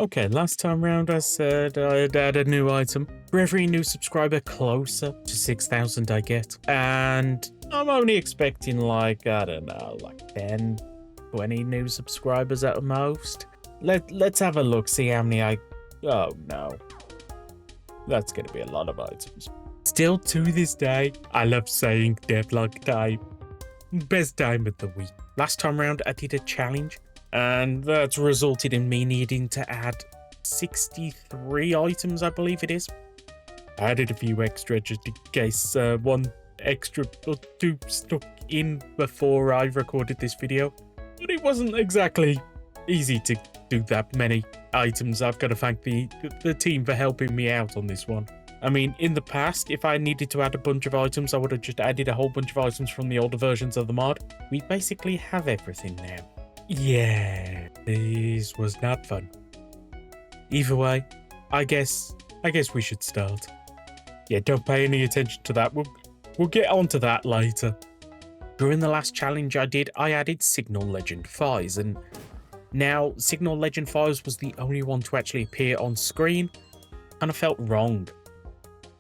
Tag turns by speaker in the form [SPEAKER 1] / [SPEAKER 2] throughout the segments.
[SPEAKER 1] Okay, last time round I said I'd add a new item. For every new subscriber closer to 6,000 I get. And I'm only expecting like, I don't know, like 10, 20 new subscribers at the most. Let's have a look, see how many oh no. That's gonna be a lot of items. Still to this day, I love saying deadlock time. Best time of the week. Last time round I did a challenge, and that's resulted in me needing to add 63 items, I believe it is. I added a few extra just in case one extra or two stuck in before I recorded this video. But it wasn't exactly easy to do that many items. I've got to thank the team for helping me out on this one. I mean, in the past, if I needed to add a bunch of items, I would have just added a whole bunch of items from the older versions of the mod. We basically have everything now. Yeah, this was not fun. Either way, I guess we should start. Yeah, don't pay any attention to that. We'll get onto that later. During the last challenge I did, I added Signal Legend Fives, and now Signal Legend Fives was the only one to actually appear on screen, and I felt wrong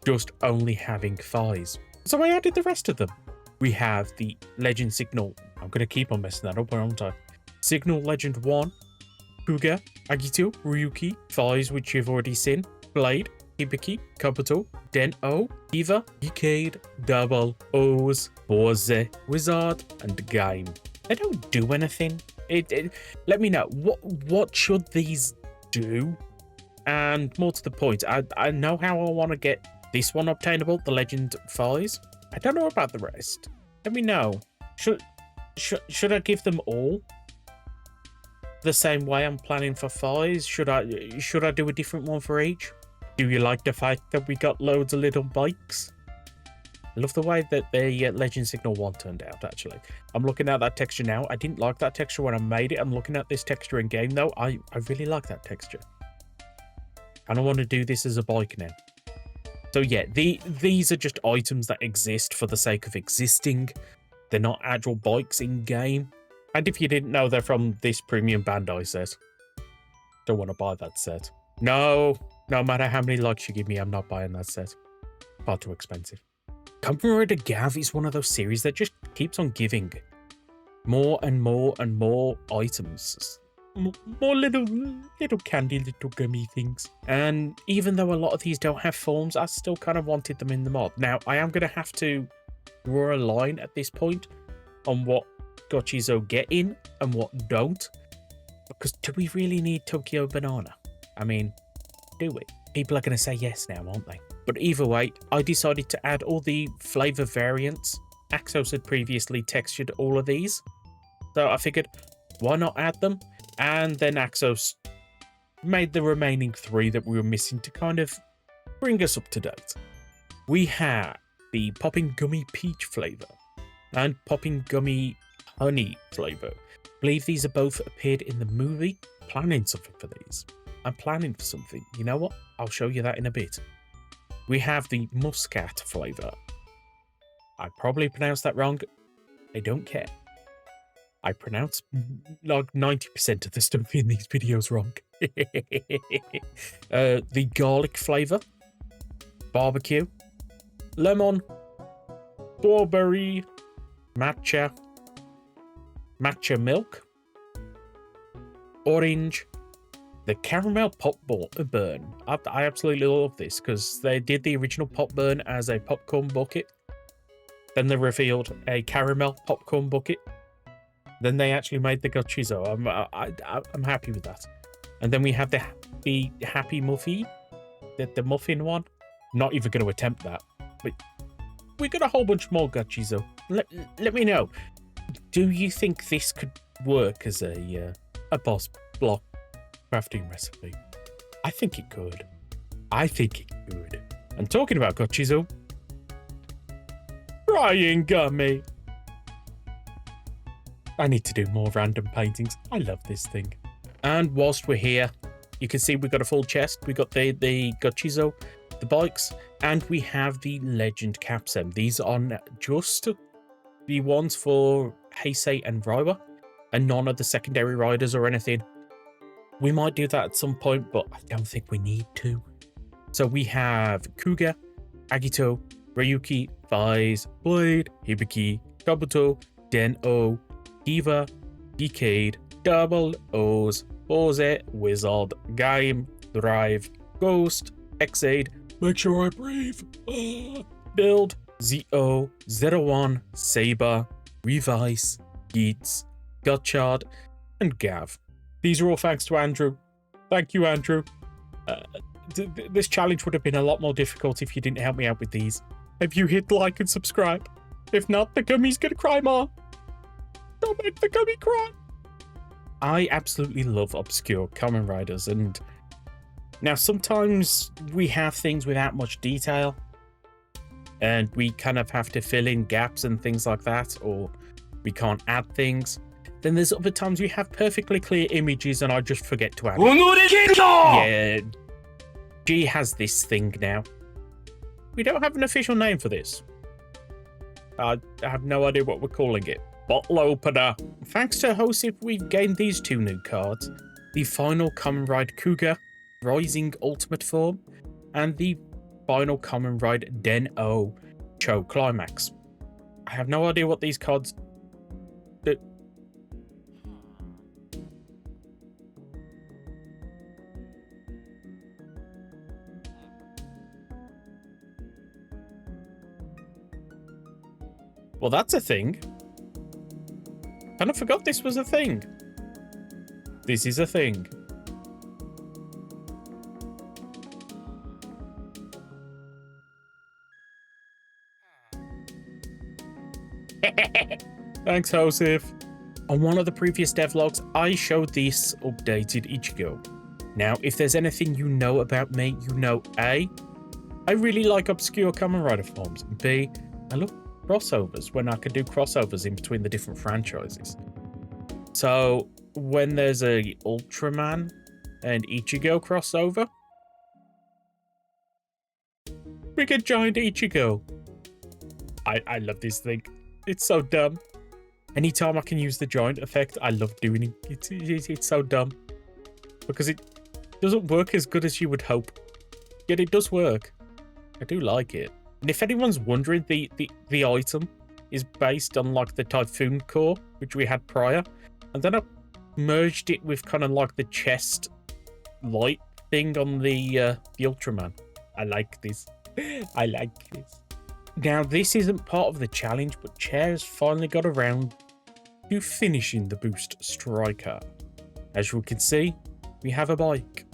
[SPEAKER 1] just only having Fives. So I added the rest of them. We have the Legend Signal. I'm going to keep on messing that up, aren't I? Signal Legend 1, Kuga, Agito, Ryuki, Fives, which you've already seen, Blade, Hibiki, Kabuto, Den-O, Eva, Decade, Double, O's, Forze, Wizard, and Game. They don't do anything. Let me know, what should these do? And more to the point, I know how I want to get this one obtainable, the Legend Fives. I don't know about the rest. Let me know. Should I give them all the same way I'm planning for Fives? Should I do a different one for each? Do you like the fact that we got loads of little bikes? I love the way that the Legend Signal 1 turned out, actually. I'm looking at that texture now. I didn't like that texture when I made it. I'm looking at this texture in game, though. I really like that texture. And I want to do this as a bike now. So yeah, these are just items that exist for the sake of existing. They're not actual bikes in game. And if you didn't know, they're from this premium Bandai set. Don't want to buy that set. No matter how many likes you give me, I'm not buying that set. Far too expensive. Kamen Rider Gavv is one of those series that just keeps on giving more and more and more items. More little candy, little gummy things. And even though a lot of these don't have forms, I still kind of wanted them in the mod. Now, I am going to have to draw a line at this point on what Gotchizo get in and what don't. Because do we really need Tokyo Banana? I mean, do we? People are going to say yes now, aren't they? But either way, I decided to add all the flavor variants. Axos had previously textured all of these. So I figured, why not add them? And then Axos made the remaining 3 that we were missing to kind of bring us up to date. We have the Popping Gummy Peach flavor and Popping Gummy Honey flavor. I believe these are both appeared in the movie. Planning something for these. I'm planning for something. You know what? I'll show you that in a bit. We have the Muscat flavor. I probably pronounced that wrong. I don't care. I pronounce like 90% of the stuff in these videos wrong. The garlic flavor, barbecue, lemon, strawberry, matcha milk, orange, the caramel pop burn. I absolutely love this because they did the original pop burn as a popcorn bucket. Then they revealed a caramel popcorn bucket. Then they actually made the Gotchizo. I'm happy with that. And then we have the Happy Muffy, the muffin one. Not even going to attempt that. But we got a whole bunch more Gotchizo. Let me know. Do you think this could work as a boss block crafting recipe? I think it could. And talking about Gotchizo, Crying Gummy. I need to do more random paintings. I love this thing. And whilst we're here, you can see we've got a full chest. We got the Gotchizo, the bikes, and we have the Legend Capsem. These are just the ones for Heisei and Raiwa, and none of the secondary riders or anything. We might do that at some point, but I don't think we need to. So we have Kuga, Agito, Ryuki, Faiz, Blade, Hibiki, Kabuto, Den-O, Kiva, Decade, Double O's, Bose, Wizard, Game, Drive, Ghost, Xaid, Make Sure I Breathe, Build, ZO, 01, Saber, Revice, Geets, Gotchard, and Gav. These are all thanks to Andrew. Thank you, Andrew. This challenge would have been a lot more difficult if you didn't help me out with these. If you hit like and subscribe. If not, the gummy's gonna cry more. Don't make the gummy cry. I absolutely love obscure Kamen Riders, and now sometimes we have things without much detail, and we kind of have to fill in gaps and things like that, or we can't add things. Then there's other times we have perfectly clear images and I just forget to add it. Yeah, G has this thing now. We don't have an official name for this. I have no idea what we're calling it. Bottle opener. Thanks to Hosip, we've gained these 2 new cards. The final Kamen Rider Kuga, Rising Ultimate Form, and the final Kamen Rider Den-O, Cho Climax. I have no idea what these cards do. Well, that's a thing. Kind of forgot this was a thing. This is a thing. Thanks, Joseph. On one of the previous devlogs, I showed this updated Ichigo. Now, if there's anything you know about me, you know A, I really like obscure Kamen Rider forms, and B, I love crossovers when I can do crossovers in between the different franchises. So when there's a Ultraman and Ichigo crossover, we get giant Ichigo. I love this thing. It's so dumb. Anytime I can use the giant effect, I love doing it. It's so dumb. Because it doesn't work as good as you would hope. Yet it does work. I do like it. And if anyone's wondering, the item is based on like the Typhoon core, which we had prior. And then I merged it with kind of like the chest light thing on the Ultraman. I like this. I like this. Now, this isn't part of the challenge, but Chair has finally got around to finishing the Boost Striker. As you can see, we have a bike.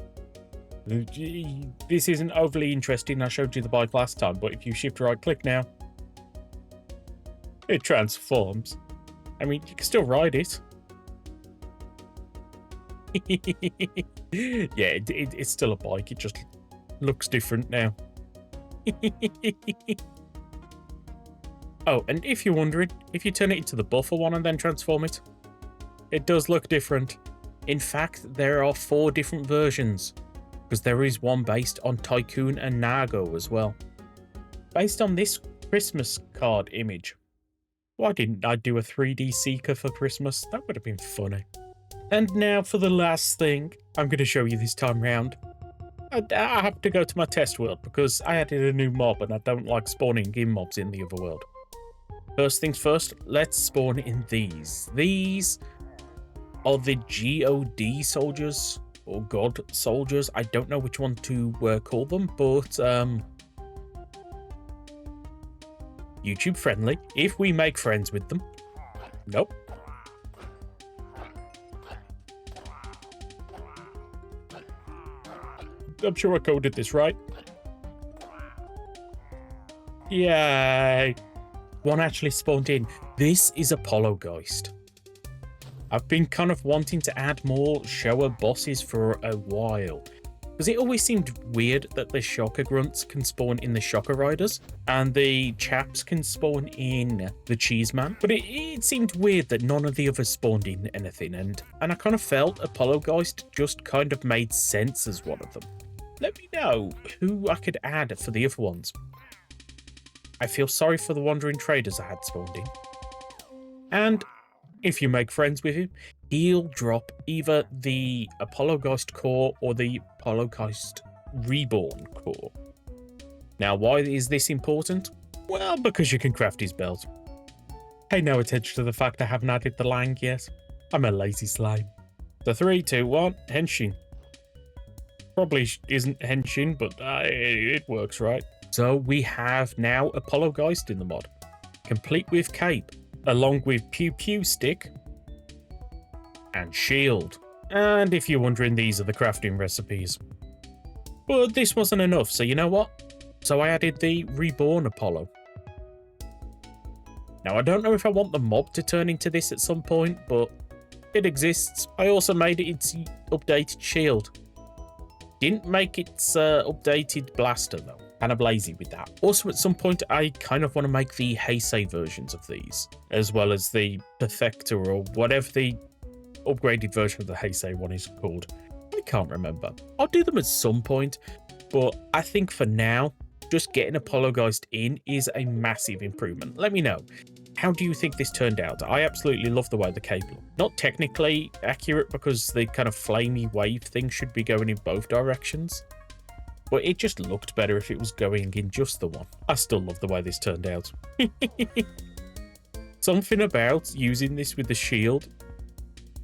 [SPEAKER 1] This isn't overly interesting. I showed you the bike last time, but if you shift right click now, it transforms. I mean, you can still ride it. Yeah, it's still a bike. It just looks different now. Oh, and if you're wondering, if you turn it into the buffer one and then transform it, it does look different. In fact, there are 4 different versions, because there is one based on Tycoon and Nago as well. Based on this Christmas card image. Why didn't I do a 3D Seeker for Christmas? That would have been funny. And now for the last thing I'm going to show you this time round. I have to go to my test world because I added a new mob and I don't like spawning in mobs in the other world. First things first, let's spawn in these. These are the God soldiers, or God soldiers. I don't know which one to call them, but YouTube friendly, if we make friends with them. Nope. I'm sure I coded this right. Yay. One actually spawned in. This is a Poltergeist. I've been kind of wanting to add more Showa bosses for a while, because it always seemed weird that the Shocker Grunts can spawn in the Shocker Riders, and the Chaps can spawn in the Cheeseman, but it seemed weird that none of the others spawned in anything, and I kind of felt a Poltergeist just kind of made sense as one of them. Let me know who I could add for the other ones. I feel sorry for the Wandering Traders I had spawned in. And if you make friends with him, he'll drop either the Apollogeist core or the Apollogeist Reborn core. Now, why is this important? Well, because you can craft his belt. Pay no attention to the fact I haven't added the lang yet. I'm a lazy slime. So 3, 2, 1, Henshin. Probably isn't Henshin, but it works, right? So we have now Apollogeist in the mod, complete with cape, along with Pew Pew stick and shield. And if you're wondering, these are the crafting recipes. But this wasn't enough, so you know what? So I added the Reborn Apollo. Now, I don't know if I want the mob to turn into this at some point, but it exists. I also made it its updated shield. Didn't make its updated blaster, though. Kind of lazy with that. Also, at some point, I kind of want to make the Heisei versions of these, as well as the Perfector, or whatever the upgraded version of the Heisei one is called. I can't remember. I'll do them at some point, but I think for now, just getting Apollogeist in is a massive improvement. Let me know. How do you think this turned out? I absolutely love the way the cape looked. Not technically accurate because the kind of flamey wave thing should be going in both directions, but it just looked better if it was going in just the one. I still love the way this turned out. Something about using this with the shield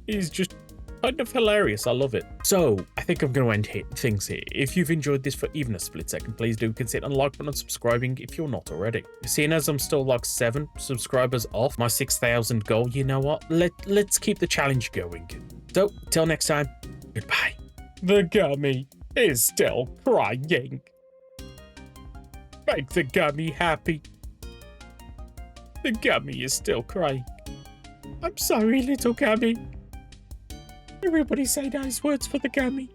[SPEAKER 1] is just kind of hilarious. I love it. So I think I'm going to end things here. If you've enjoyed this for even a split second, please do consider liking and subscribing if you're not already. Seeing as I'm still like 7 subscribers off my 6,000 goal, you know what? Let's keep the challenge going. So till next time, goodbye. The gummy is still crying. Make the gummy happy. The gummy is still crying. I'm sorry, little gummy. Everybody say nice words for the gummy.